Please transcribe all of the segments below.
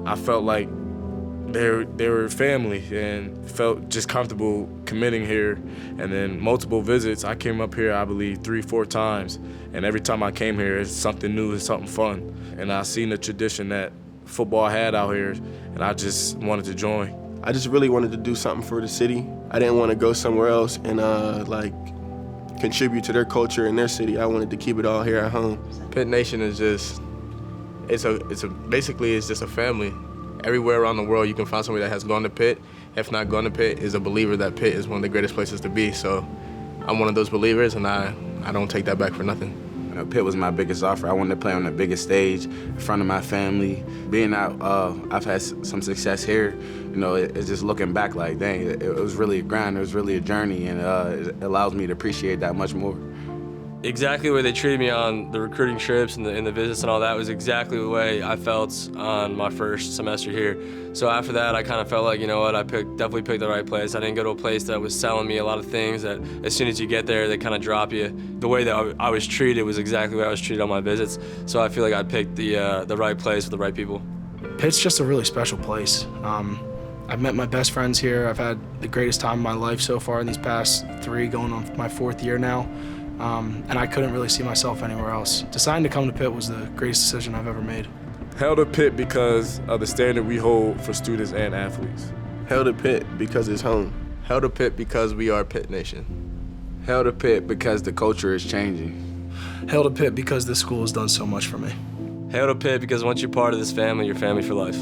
I felt like they were family and felt just comfortable committing here. And then multiple visits. I came up here, I believe, 3-4 times. And every time I came here, it's something new, it's something fun. And I seen the tradition that football had out here, and I just wanted to join. I just really wanted to do something for the city. I didn't want to go somewhere else and contribute to their culture and their city. I wanted to keep it all here at home. Pitt Nation is just, basically it's just a family. Everywhere around the world you can find somebody that has gone to Pitt, if not gone to Pitt, is a believer that Pitt is one of the greatest places to be. So I'm one of those believers, and I don't take that back for nothing. Pitt was my biggest offer. I wanted to play on the biggest stage in front of my family. Being out, I've had some success here. It's just looking back like, dang, it was really a grind, it was really a journey, and it allows me to appreciate that much more. Exactly the way they treated me on the recruiting trips and the visits and all that was exactly the way I felt on my first semester here. So after that, I kind of felt like, you know what, I definitely picked the right place. I didn't go to a place that was selling me a lot of things that as soon as you get there, they kind of drop you. The way that I was treated was exactly the way I was treated on my visits. So I feel like I picked the right place with the right people. Pitt's just a really special place. I've met my best friends here. I've had the greatest time of my life so far in these past 3, going on my 4th year now. And I couldn't really see myself anywhere else. Deciding to come to Pitt was the greatest decision I've ever made. Held at Pitt because of the standard we hold for students and athletes. Held at Pitt because it's home. Held at Pitt because we are Pitt Nation. Held at Pitt because the culture is changing. Held at Pitt because this school has done so much for me. Held at Pitt because once you're part of this family, you're family for life.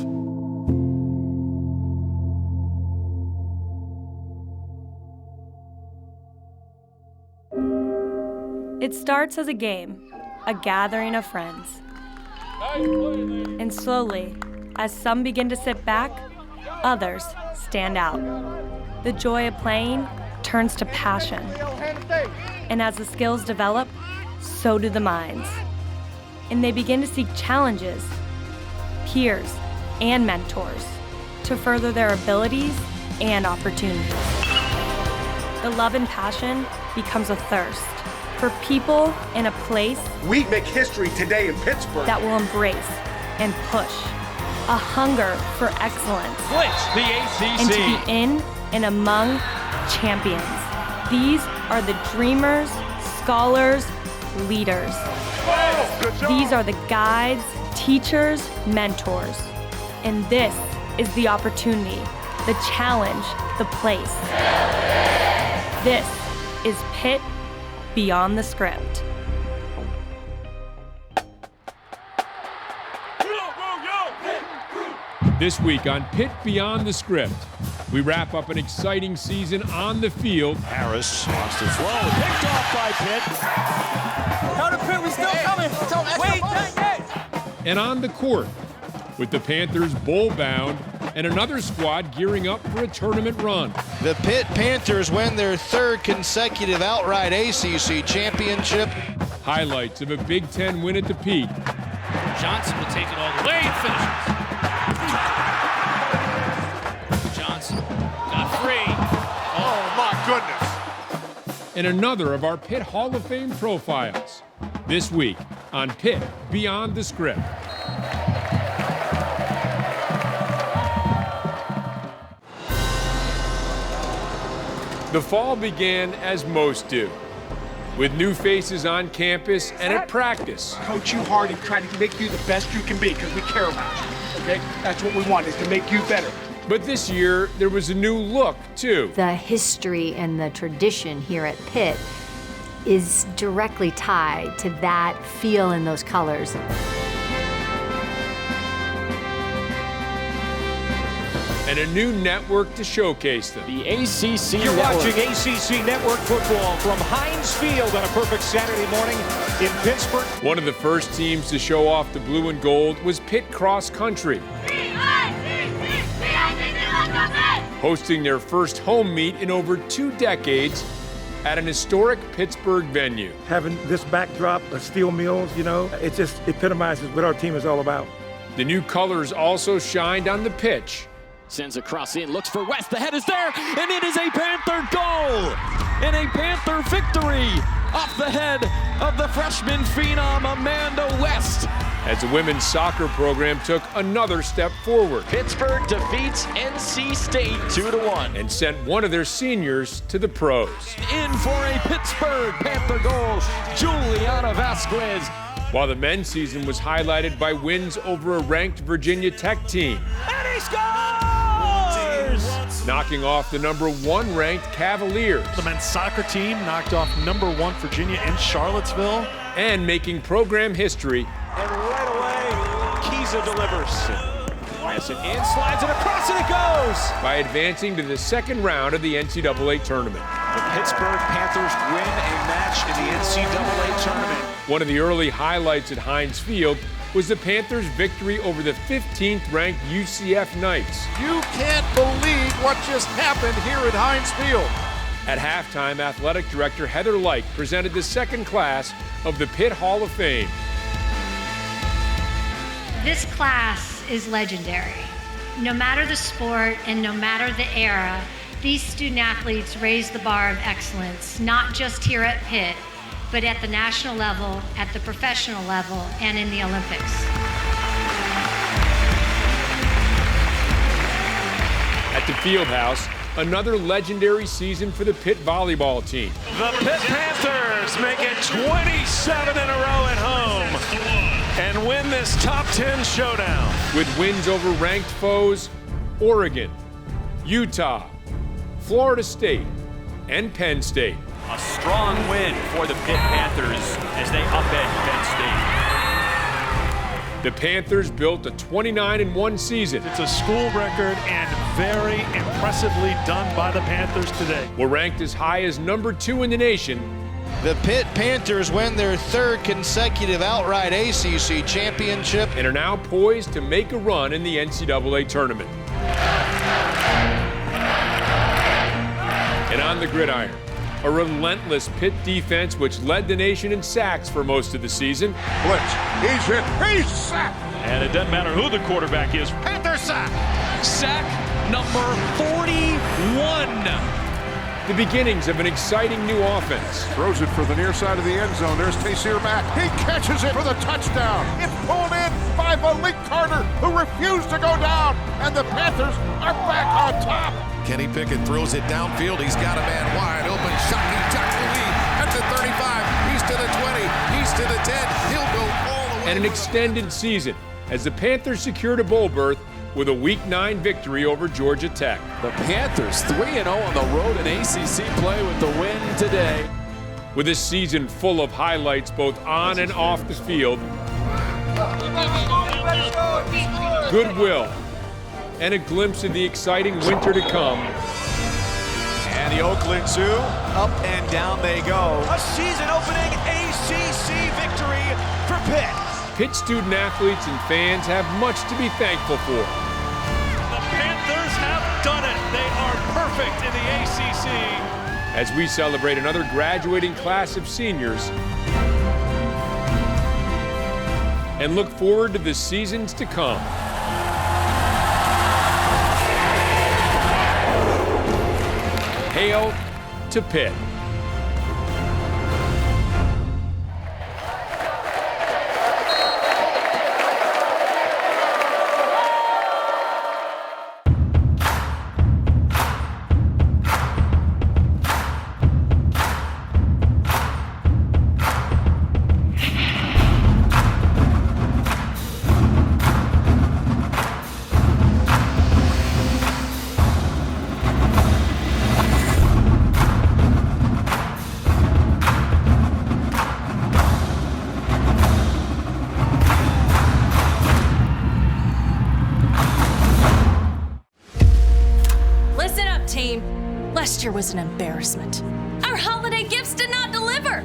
It starts as a game, a gathering of friends. And slowly, as some begin to sit back, others stand out. The joy of playing turns to passion. And as the skills develop, so do the minds. And they begin to seek challenges, peers, and mentors to further their abilities and opportunities. The love and passion becomes a thirst for people in a place we make history today in Pittsburgh that will embrace and push a hunger for excellence the ACC and to be in and among champions. These are the dreamers, scholars, leaders. These are the guides, teachers, mentors. And this is the opportunity, the challenge, the place. This is Pitt Beyond the Script. This week on Pitt Beyond the Script, we wrap up an exciting season on the field. Harris wants to throw, picked off by Pitt. How to Pitt, we still coming. Wait, not yet. And on the court, with the Panthers bowl-bound and another squad gearing up for a tournament run. The Pitt Panthers win their 3rd consecutive outright ACC championship. Highlights of a Big Ten win at the Peak. Johnson will take it all the way and finishes. Johnson got free. Oh my goodness. And another of our Pitt Hall of Fame profiles. This week on Pitt Beyond the Script. The fall began as most do, with new faces on campus and at practice. Coach you hard and try to make you the best you can be because we care about you, okay? That's what we want, is to make you better. But this year, there was a new look, too. The history and the tradition here at Pitt is directly tied to that feel and those colors. And a new network to showcase them. The ACC You're Network. watching ACC Network football from Heinz Field on a perfect Saturday morning in Pittsburgh. One of the first teams to show off the blue and gold was Pitt Cross Country, hosting their first home meet in over 2 decades at an historic Pittsburgh venue. Having this backdrop of steel mills, it just epitomizes what our team is all about. The new colors also shined on the pitch. Sends across in, looks for West, the head is there, and it is a Panther goal! And a Panther victory off the head of the freshman phenom Amanda West. as the women's soccer program took another step forward. Pittsburgh defeats NC State 2-1. And sent one of their seniors to the pros. In for a Pittsburgh Panther goal, Juliana Vasquez. While the men's season was highlighted by wins over a ranked Virginia Tech team. And he scores! Knocking off the #1 ranked Cavaliers. The men's soccer team knocked off #1 Virginia in Charlottesville. And making program history. And right away, Kiza delivers. Pass it in, slides it across, and it goes! By advancing to the second round of the NCAA tournament. The Pittsburgh Panthers win a match in the NCAA tournament. One of the early highlights at Heinz Field was the Panthers' victory over the 15th ranked UCF Knights. You can't believe what just happened here at Heinz Field. At halftime, athletic director Heather Lyke presented the second class of the Pitt Hall of Fame. This class is legendary. No matter the sport and no matter the era, these student athletes raise the bar of excellence, not just here at Pitt, but at the national level, at the professional level, and in the Olympics. At the Fieldhouse, another legendary season for the Pitt volleyball team. The Pitt Panthers make it 27 in a row at home and win this top 10 showdown. With wins over ranked foes, Oregon, Utah, Florida State, and Penn State. A strong win for the Pitt Panthers as they upend Penn State. The Panthers built a 29-1 season. It's a school record and very impressively done by the Panthers today. Were ranked as high as #2 in the nation. The Pitt Panthers win their 3rd consecutive outright ACC championship. And are now poised to make a run in the NCAA tournament. And on the gridiron, a relentless Pitt defense which led the nation in sacks for most of the season. Blitz, he's hit, he's sacked. And it doesn't matter who the quarterback is. Panther sack. Sack number 41. The beginnings of an exciting new offense. Throws it for the near side of the end zone. There's Taysir Mack. He catches it for the touchdown. It's pulled in by Malik Carter, who refused to go down. And the Panthers are back on top. Kenny Pickett throws it downfield. He's got a man wide open. Shocking tackle lead at the 35. He's to the 20. He's to the 10. He'll go all the way. And an extended season as the Panthers secured a bowl berth with a Week 9 victory over Georgia Tech. The Panthers 3-0 on the road in ACC play with the win today. With a season full of highlights both on and off the field, goodwill, and a glimpse of the exciting winter to come. And the Oakland Zoo, up and down they go. A season-opening ACC victory for Pitt. Pitt student athletes and fans have much to be thankful for. The Panthers have done it. They are perfect in the ACC. As we celebrate another graduating class of seniors and look forward to the seasons to come. Hail to Pitt. Last year was an embarrassment. Our holiday gifts did not deliver.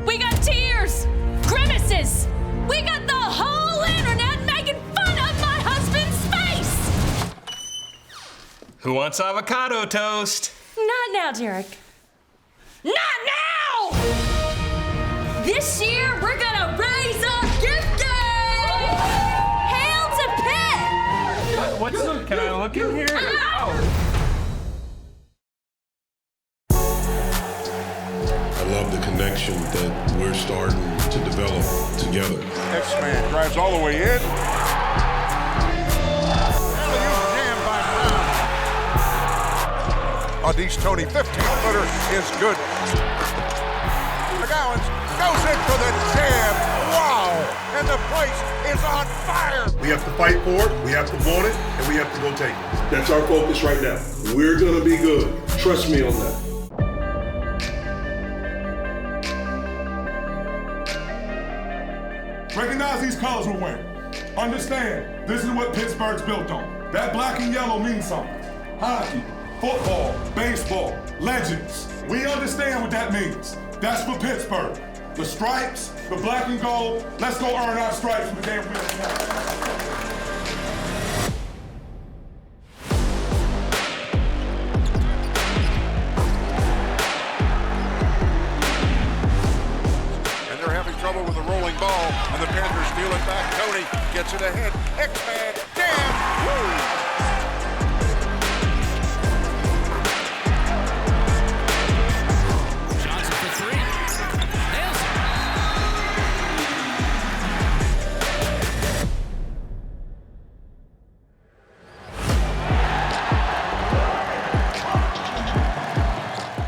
We got tears, grimaces. We got the whole internet making fun of my husband's face. Who wants avocado toast? Not now, Derek. Not now! This year, we're gonna raise our gift game! Hail to Pitt! Can I look in here? Ow! I love the connection that we're starting to develop together. X-Man drives all the way in. Alley-oop jam by Brown. Audice Tony, 15-footer is good. McGowan's goes in for the jam. Wow! And the place is on fire. We have to fight for it, we have to want it, and we have to go take it. That's our focus right now. We're gonna be good. Trust me on that. Recognize these colors we're wearing. Understand, this is what Pittsburgh's built on. That black and yellow means something. Hockey, football, baseball, legends. We understand what that means. That's for Pittsburgh. The stripes, the black and gold, let's go earn our stripes from the damn field. Trouble with the rolling ball, and the Panthers steal it back. Tony gets it ahead. X-Man, damn! Woo! Johnson for three. Nails it.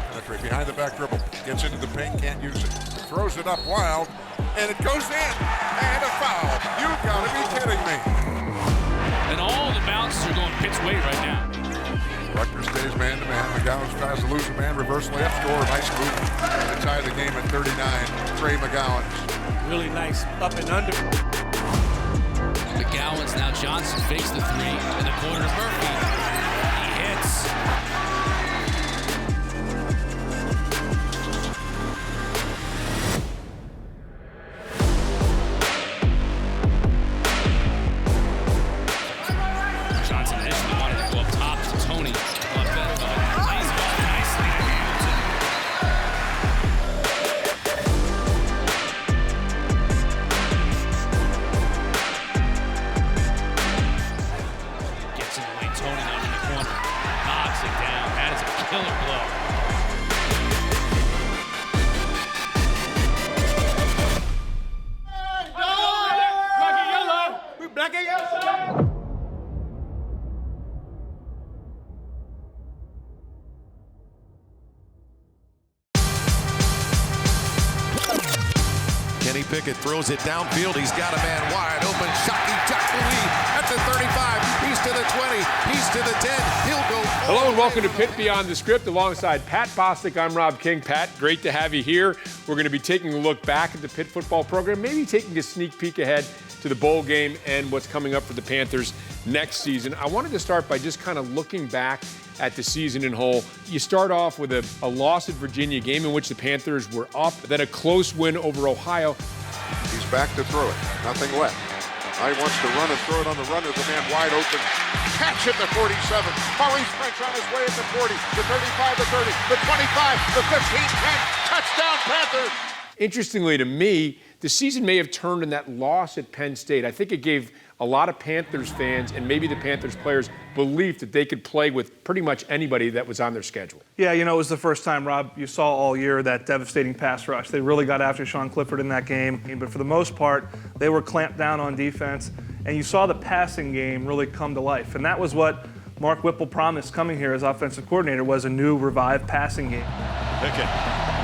Penetrate behind the back dribble. Gets into the paint, can't use it. Throws it up wild, and it goes in, and a foul. You've got to be kidding me. And all the bounces are going Pitt's way right now. Rutgers stays man-to-man. McGowan tries to lose a man, reverse layup, score, nice move. To tie the game at 39, Trey McGowan. Really nice up and under. McGowan's now Johnson fakes the three in the corner to Murphy. He hits. Pickett throws it downfield. He's got a man wide open. Shocky Tuckaway at the 35. He's to the 20. He's to the 10. He'll go. Hello and welcome to Pitt Beyond the Script alongside Pat Bostic. I'm Rob King. Pat, great to have you here. We're going to be taking a look back at the Pitt football program, maybe taking a sneak peek ahead to the bowl game and what's coming up for the Panthers next season. I wanted to start by just kind of looking back at the season in whole. You start off with a loss at Virginia, game in which the Panthers were up, then a close win over Ohio. He's back to throw it. Nothing left. Now he wants to run and throw it on the run. There's a man wide open. Catch at the 47. Maurice French on his way at the 40, the 35, the 30, the 25, the 15, 10. Touchdown, Panthers! Interestingly to me, the season may have turned in that loss at Penn State. I think it gave a lot of Panthers fans and maybe the Panthers players belief that they could play with pretty much anybody that was on their schedule. Yeah, you know, it was the first time, Rob, you saw all year that devastating pass rush. They really got after Sean Clifford in that game, but for the most part, they were clamped down on defense, and you saw the passing game really come to life. And that was what Mark Whipple promised coming here as offensive coordinator, was a new revived passing game. Pickett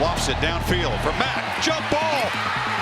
lofts it downfield for Matt. Jump ball!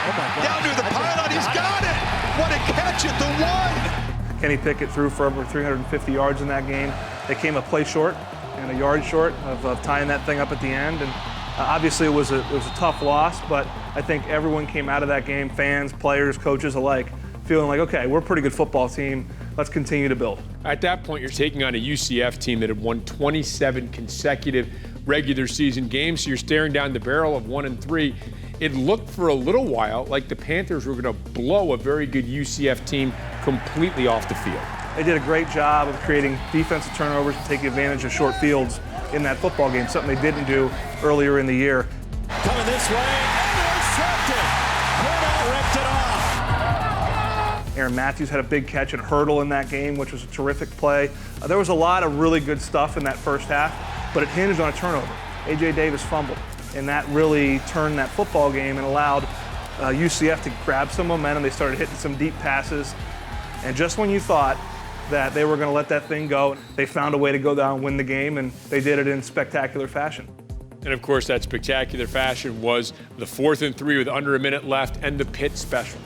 Oh my God. Down to the pylon, he's got it! What a catch at the one! Kenny Pickett threw for over 350 yards in that game. They came a play short and a yard short of tying that thing up at the end. And obviously it was a tough loss, but I think everyone came out of that game, fans, players, coaches alike, feeling like, okay, we're a pretty good football team. Let's continue to build. At that point, you're taking on a UCF team that had won 27 consecutive regular season games, so you're staring down the barrel of 1-3. It looked for a little while like the Panthers were going to blow a very good UCF team completely off the field. They did a great job of creating defensive turnovers and taking advantage of short fields in that football game, something they didn't do earlier in the year. Coming this way, intercepted. Cornell ripped it off. Aaron Matthews had a big catch and hurdle in that game, which was a terrific play. There was a lot of really good stuff in that first half, but it hinged on a turnover. A.J. Davis fumbled, and that really turned that football game and allowed UCF to grab some momentum. They started hitting some deep passes. And just when you thought that they were going to let that thing go, they found a way to go down and win the game, and they did it in spectacular fashion. And of course, that spectacular fashion was the 4th and 3 with under a minute left and the Pitt special.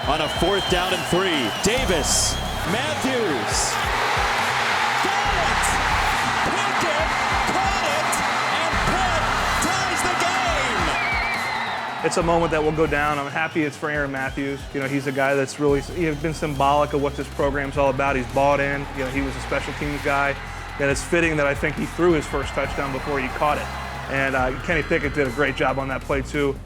On a 4th down and 3, Davis, Matthews. It's a moment that will go down. I'm happy it's for Aaron Matthews. You know, he's a guy that's really been symbolic of what this program's all about. He's bought in. You know, he was a special teams guy. And it's fitting that I think he threw his first touchdown before he caught it. And Kenny Pickett did a great job on that play, too.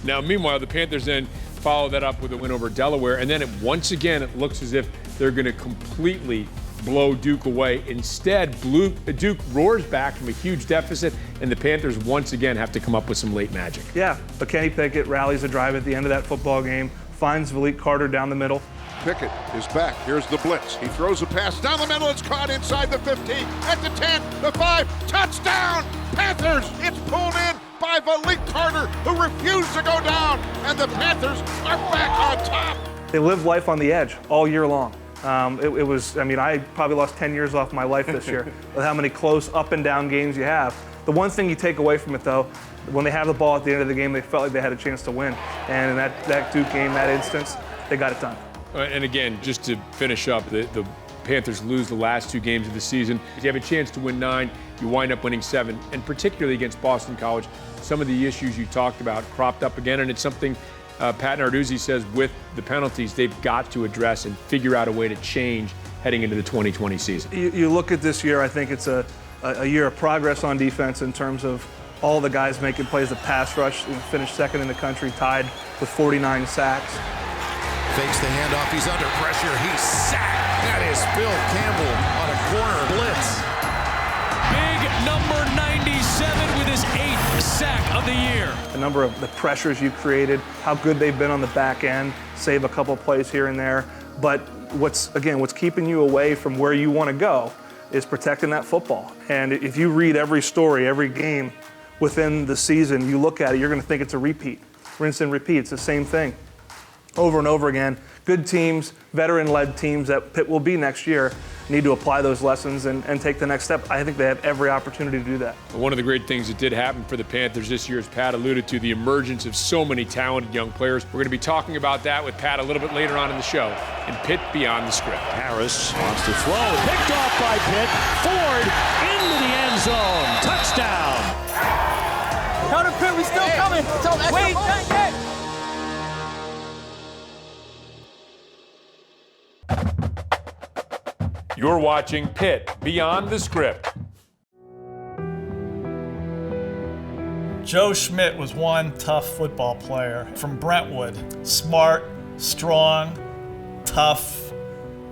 Now, meanwhile, the Panthers then follow that up with a win over Delaware. And then once again, it looks as if they're going to completely blow Duke away. Instead, Duke roars back from a huge deficit, and the Panthers once again have to come up with some late magic. Yeah, but Kenny Pickett rallies a drive at the end of that football game, finds Malik Carter down the middle. Pickett is back. Here's the blitz. He throws a pass down the middle. It's caught inside the 15, at the 10, the 5. Touchdown, Panthers! It's pulled in by Malik Carter, who refused to go down, and the Panthers are back on top. They live life on the edge all year long. I probably lost 10 years off my life this year with how many close up and down games you have. The one thing you take away from it, though, when they have the ball at the end of the game, they felt like they had a chance to win. And in that Duke game, that instance, they got it done. And again, just to finish up, the Panthers lose the last 2 games of the season. If you have a chance to win 9, you wind up winning 7. And particularly against Boston College, some of the issues you talked about cropped up again, and it's something Pat Narduzzi says with the penalties, they've got to address and figure out a way to change heading into the 2020 season. You look at this year, I think it's a year of progress on defense in terms of all the guys making plays. The pass rush finished 2nd in the country, tied with 49 sacks. Fakes the handoff, he's under pressure, he's sacked. That is Bill Campbell on a corner blitz. Big number 97 with his 8th sack of the year. The number of the pressures you created, how good they've been on the back end, save a couple plays here and there. But what's keeping you away from where you want to go is protecting that football. And if you read every story, every game within the season, you look at it, you're going to think it's a repeat. Rinse and repeat. It's the same thing over and over again. Good teams, veteran-led teams that Pitt will be next year, need to apply those lessons and take the next step. I think they have every opportunity to do that. One of the great things that did happen for the Panthers this year, as Pat alluded to, the emergence of so many talented young players. We're going to be talking about that with Pat a little bit later on in the show in Pitt Beyond the Script. Harris wants to throw. Picked off by Pitt. Ford into the end zone. Touchdown. Counter Pitt, we still coming. Wait. You're watching Pitt Beyond the Script. Joe Schmidt was one tough football player from Brentwood. Smart, strong, tough,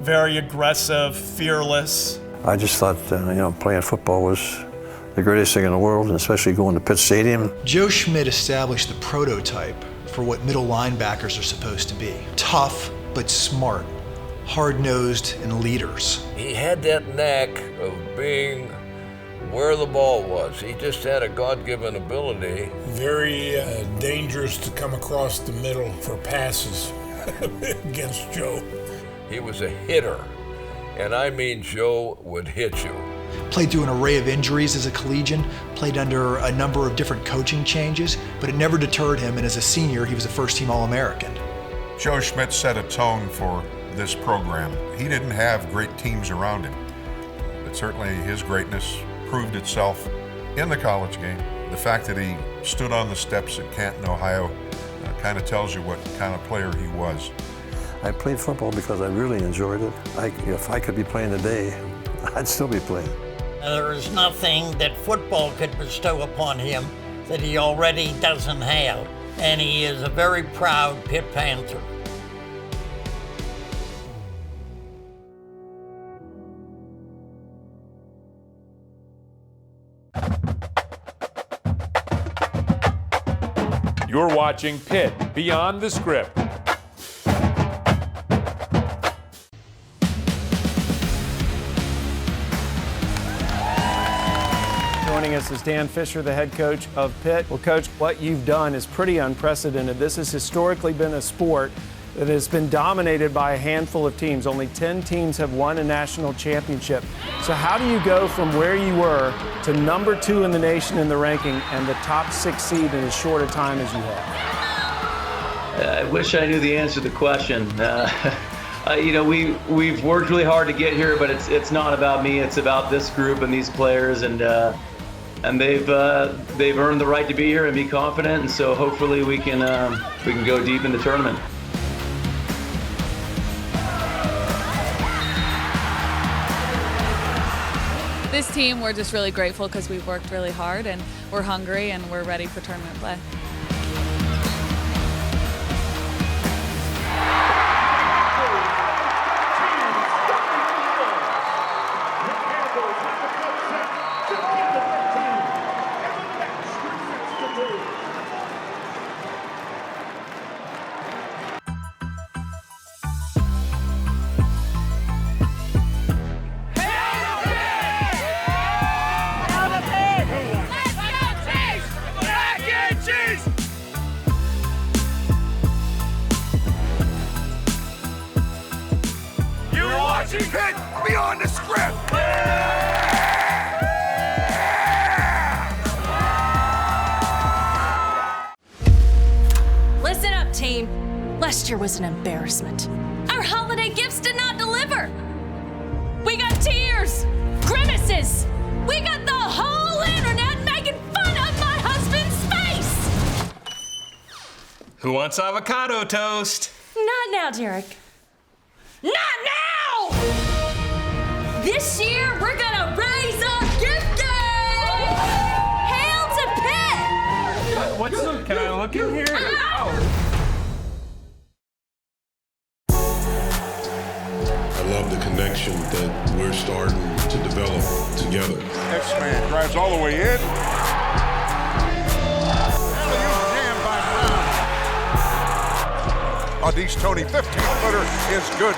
very aggressive, fearless. I just thought, playing football was the greatest thing in the world, and especially going to Pitt Stadium. Joe Schmidt established the prototype for what middle linebackers are supposed to be. Tough, but smart. Hard-nosed and leaders. He had that knack of being where the ball was. He just had a God-given ability. Very dangerous to come across the middle for passes against Joe. He was a hitter, and I mean Joe would hit you. Played through an array of injuries as a collegian, played under a number of different coaching changes, but it never deterred him, and as a senior, he was a first-team All-American. Joe Schmidt set a tone for this program. He didn't have great teams around him, but certainly his greatness proved itself in the college game. The fact that he stood on the steps at Canton, Ohio, kind of tells you what kind of player he was. I played football because I really enjoyed it. If I could be playing today, I'd still be playing. There is nothing that football could bestow upon him that he already doesn't have, and he is a very proud Pitt Panther. You're watching Pitt Beyond the Script. Going Joining us is Dan Fisher, the head coach of Pitt. Well, Coach, what you've done is pretty unprecedented. This has historically been a sport that has been dominated by a handful of teams. Only 10 teams have won a national championship. So how do you go from where you were to number 2 in the nation in the ranking and the top 6 seed in as short a time as you have? I wish I knew the answer to the question. We've worked really hard to get here, but it's not about me. It's about this group and these players, and they've earned the right to be here and be confident. And so hopefully we can go deep in the tournament. This team, we're just really grateful because we've worked really hard and we're hungry and we're ready for tournament play. Pitt beyond the script. Listen up, team. Last year was an embarrassment. Our holiday gifts did not deliver. We got tears, grimaces. We got the whole internet making fun of my husband's face. Who wants avocado toast? Not now, Derek. Not now! This year, we're gonna raise a gift game! Hail to Pitt! What's up? Can I look in here? I love the connection that we're starting to develop together. X-Man drives all the way in. Jammed by Brown. Audi's Tony 15-footer is good.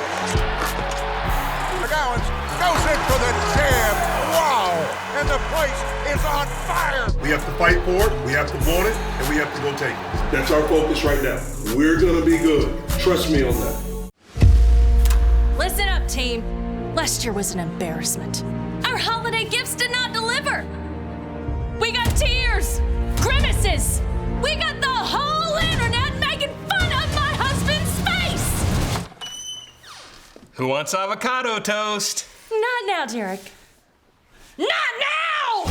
McGowan's goes in for the jam. Wow! And the place is on fire. We have to fight for it, we have to want it, and we have to go take it. That's our focus right now. We're going to be good. Trust me on that. Listen up, team. Last year was an embarrassment. Our holiday gifts did not deliver. We got tears, grimaces. We got the whole internet making fun of my husband's face. Who wants avocado toast? Not now, Derek. Not now!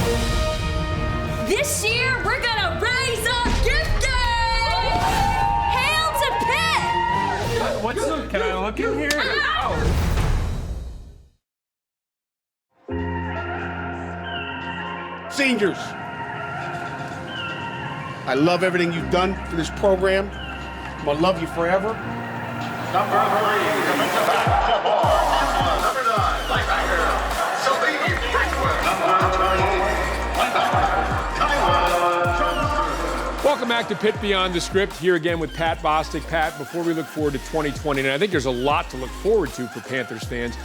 This year, we're gonna raise a gift game! Hail to Pitt! What's up? Can I look in here? Seniors, I love everything you've done for this program. I'm gonna love you forever. Number 3, coming to bat, the ball. Number 9, linebacker, Salim Brickwood. Number 28, linebacker, Tyler. Welcome back to Pitt Beyond the Script, here again with Pat Bostic. Pat, before we look forward to 2020, and I think there's a lot to look forward to for Panthers fans.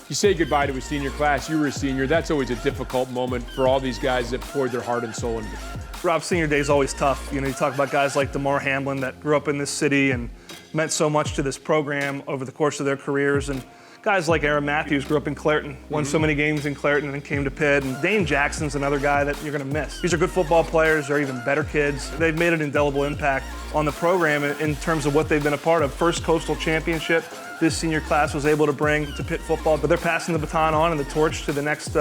You say goodbye to a senior class. You were a senior. That's always a difficult moment for all these guys that poured their heart and soul into it. Rob, senior day is always tough. You know, you talk about guys like DeMar Hamlin that grew up in this city and meant so much to this program over the course of their careers. And guys like Aaron Matthews grew up in Clairton, won so many games in Clairton and then came to Pitt. And Dane Jackson's another guy that you're going to miss. These are good football players. They're even better kids. They've made an indelible impact on the program in terms of what they've been a part of. First Coastal Championship this senior class was able to bring to Pitt football, but they're passing the baton on and the torch to the next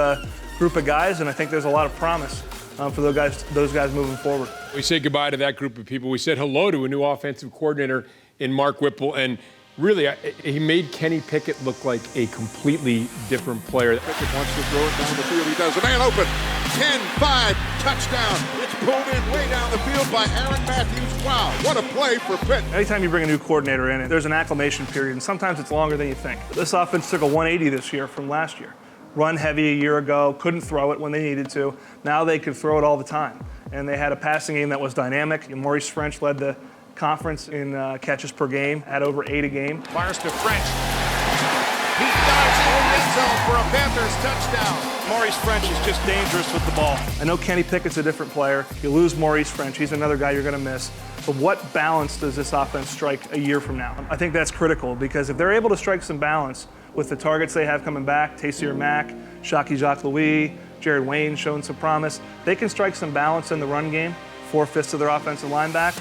group of guys, and I think there's a lot of promise for those guys moving forward. We say goodbye to that group of people. We said hello to a new offensive coordinator in Mark Whipple, and really, he made Kenny Pickett look like a completely different player. Pickett wants to throw it down the field. He does. A man open. 10-5, touchdown. It's pulled in way down the field by Aaron Matthews. Wow, what a play for Pitt. Anytime you bring a new coordinator in, there's an acclimation period, and sometimes it's longer than you think. This offense took a 180 this year from last year. Run heavy a year ago, couldn't throw it when they needed to. Now they could throw it all the time. And they had a passing game that was dynamic. Maurice French led the conference in catches per game, had over 8 a game. Fires to French. He dives in the end zone for a Panthers touchdown. Maurice French is just dangerous with the ball. I know Kenny Pickett's a different player. You lose Maurice French, he's another guy you're going to miss. But what balance does this offense strike a year from now? I think that's critical because if they're able to strike some balance with the targets they have coming back, Taysir Mack, Shockey Jacques-Louis, Jared Wayne showing some promise, they can strike some balance in the run game, 4/5 of their offensive line back.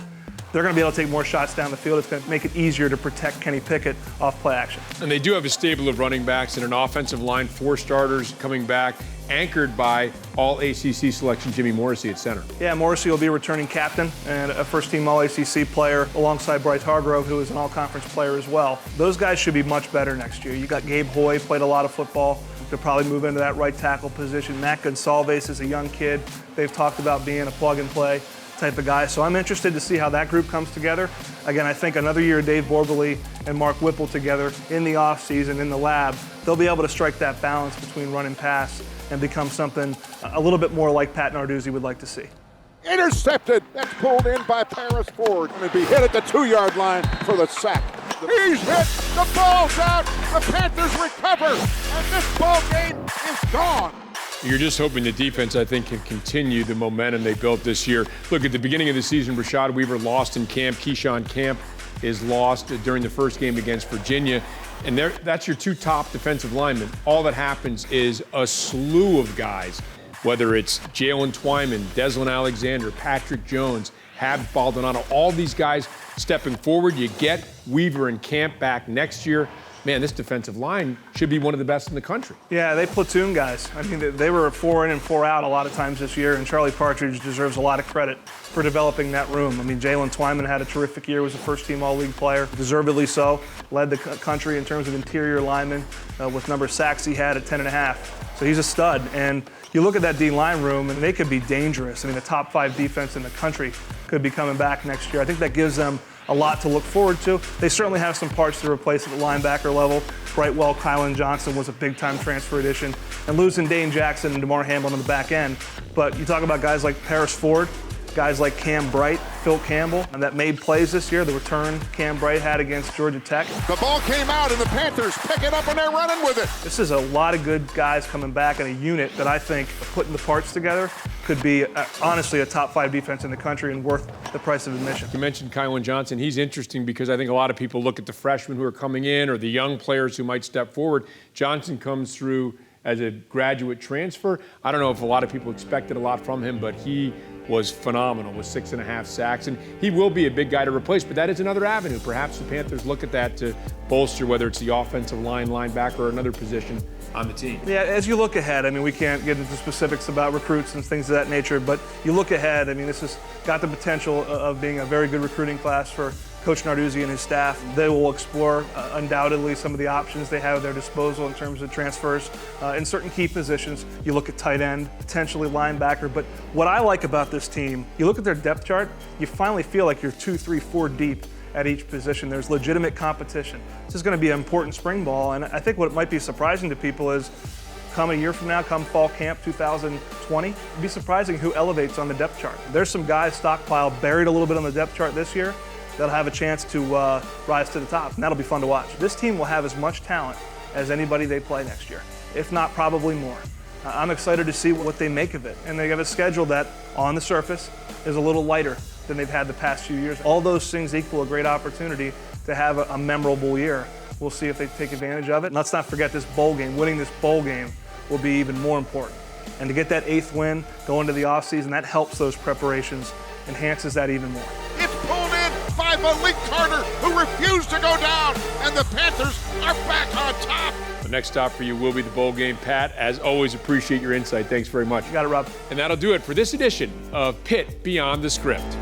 They're going to be able to take more shots down the field. It's going to make it easier to protect Kenny Pickett off play action. And they do have a stable of running backs and an offensive line, 4 starters coming back, anchored by all ACC selection Jimmy Morrissey at center. Yeah, Morrissey will be a returning captain and a first-team All-ACC player alongside Bryce Hargrove, who is an all-conference player as well. Those guys should be much better next year. You got Gabe Hoy, played a lot of football. They'll probably move into that right tackle position. Matt Gonsalves is a young kid. They've talked about being a plug-and-play type of guy. So I'm interested to see how that group comes together. Again, I think another year Dave Borberly and Mark Whipple together in the offseason, in the lab, they'll be able to strike that balance between run and pass and become something a little bit more like Pat Narduzzi would like to see. Intercepted. That's pulled in by Paris Ford. Going to be hit at the 2-yard line for the sack. He's hit. The ball's out. The Panthers recover. And this ball game is gone. You're just hoping the defense, I think, can continue the momentum they built this year. Look, at the beginning of the season, Rashad Weaver lost in camp. Keyshawn Camp is lost during the first game against Virginia. And that's your 2 top defensive linemen. All that happens is a slew of guys, whether it's Jalen Twyman, Deslin Alexander, Patrick Jones, Habs Baldonado, all these guys stepping forward. You get Weaver and Camp back next year. Man, this defensive line should be one of the best in the country. Yeah, they platoon guys. I mean, they were 4 in and 4 out a lot of times this year, and Charlie Partridge deserves a lot of credit for developing that room. I mean, Jalen Twyman had a terrific year, was a first-team All-League player, deservedly so. Led the country in terms of interior linemen with number of sacks he had at 10.5. So he's a stud. And you look at that D-line room, and they could be dangerous. I mean, the top 5 defense in the country could be coming back next year. I think that gives them a lot to look forward to. They certainly have some parts to replace at the linebacker level. Brightwell, Kylan Johnson was a big-time transfer addition, and losing Dane Jackson and DeMar Hamlin on the back end. But you talk about guys like Paris Ford, guys like Cam Bright, Phil Campbell, and that made plays this year. The return Cam Bright had against Georgia Tech. The ball came out, and the Panthers pick it up, and they're running with it. This is a lot of good guys coming back in a unit that I think, putting the parts together, could be honestly a top 5 defense in the country and worth the price of admission. You mentioned Kylan Johnson. He's interesting because I think a lot of people look at the freshmen who are coming in or the young players who might step forward. Johnson comes through as a graduate transfer. I don't know if a lot of people expected a lot from him, but he was phenomenal with 6.5 sacks, and he will be a big guy to replace, but that is another avenue. Perhaps the Panthers look at that to bolster whether it's the offensive line, linebacker, or another position on the team. Yeah, as you look ahead, I mean, we can't get into specifics about recruits and things of that nature, but you look ahead, I mean, this has got the potential of being a very good recruiting class for Coach Narduzzi and his staff. They will explore undoubtedly some of the options they have at their disposal in terms of transfers. In certain key positions, you look at tight end, potentially linebacker, but what I like about this team, you look at their depth chart, you finally feel like you're 2, 3, 4 deep at each position. There's legitimate competition. This is going to be an important spring ball, and I think what might be surprising to people is come a year from now, come fall camp 2020, it'd be surprising who elevates on the depth chart. There's some guys stockpiled, buried a little bit on the depth chart this year that'll have a chance to rise to the top, and that'll be fun to watch. This team will have as much talent as anybody they play next year, if not probably more. I'm excited to see what they make of it, and they have a schedule that, on the surface, is a little lighter than they've had the past few years. All those things equal a great opportunity to have a memorable year. We'll see if they take advantage of it. And let's not forget this bowl game. Winning this bowl game will be even more important. And to get that 8th win, go into the offseason, that helps those preparations, enhances that even more. It's pulled in by Malik Carter, who refused to go down, and the Panthers are back on top. The next stop for you will be the bowl game. Pat, as always, appreciate your insight. Thanks very much. You got it, Rob. And that'll do it for this edition of Pitt Beyond the Script.